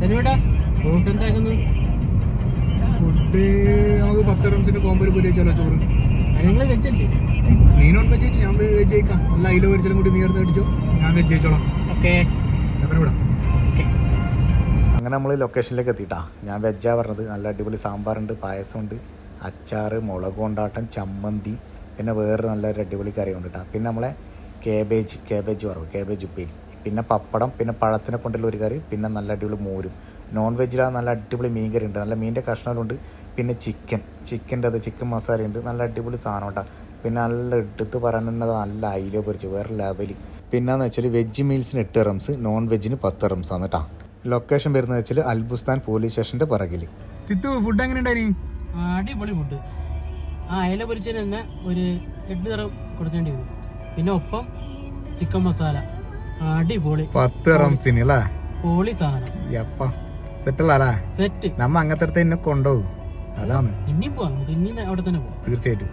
Food എന്താക്കുന്നു? Food നമുക്ക് 10 റംസിന് combo പോലെ ചോറ്. നിങ്ങൾ വെച്ചല്ലേ? നീ നോൺ വെജ് കഴിച്ചു, ഞാൻ വെജ് കഴിക്കാം. നല്ല അയില പൊരിച്ചാലും കൂടി നീ എടുത്ത് അടിച്ചോ, ഞാൻ വെജ് കഴിച്ചോളാം. ഓക്കെ. അങ്ങനെ നമ്മൾ ലൊക്കേഷനിലേക്ക് എത്തിയിട്ടാ. ഞാൻ വെജാ പറഞ്ഞത്. നല്ല അടിപൊളി സാമ്പാറുണ്ട്, പായസമുണ്ട്, അച്ചാറ്, മുളക് കൊണ്ടാട്ടം, ചമ്മന്തി, പിന്നെ വേറെ നല്ലൊരു അടിപൊളി കറിയുണ്ട് കേട്ടോ. പിന്നെ നമ്മളെ കേബേജ് വറവ്, കേബേജ് ഉപ്പേരി, പിന്നെ പപ്പടം, പിന്നെ പഴത്തിനെ കൊണ്ടുള്ള ഒരു കറി, പിന്നെ നല്ല അടിപൊളി മോരും. നോൺ വെജിലാണ് നല്ല അടിപൊളി മീൻ കറി ഉണ്ട്, നല്ല മീനിൻ്റെ കഷ്ണങ്ങളുണ്ട്. പിന്നെ ചിക്കൻ്റെ ചിക്കൻ മസാലയുണ്ട്, നല്ല അടിപൊളി സാധനം കേട്ടോ. പിന്നെ നല്ല എടുത്ത് പറയുന്നത് നല്ല അയില പൊരിച്ച് വേറെ ലെവല്. പിന്നെയെന്ന് വെച്ചാൽ വെജ് മീൽസിന് 8 റംസ്, നോൺ വെജിന് 10 റംസാണ് കേട്ടോ. ലൊക്കേഷൻ വരുന്നത് വെച്ചാൽ അൽബുസ്ഥാൻ പോലീസ് സ്റ്റേഷൻ്റെ പിറകിൽ. ചിത്തു, ഫുഡ് എങ്ങനെ ഉണ്ടായി? അടിപൊളി ഫുഡ്. അയില പൊരിച്ചതിന് തന്നെ ഒരു 8 തരം കൊടുക്കേണ്ടി വരും. പിന്നെ ഒപ്പം ചിക്കൻ മസാല അടിപൊളി. 10 റംസിന് അല്ലേ? പൊളി സാധനം. സെറ്റല്ലേ? സെറ്റ്. നമ്മ അങ്ങനത്തെ തന്നെ കൊണ്ടുപോകും. അതാണ് ഇനിയും പോവാം, നമുക്ക് ഇനി അവിടെ തന്നെ പോവാം. തീർച്ചയായിട്ടും.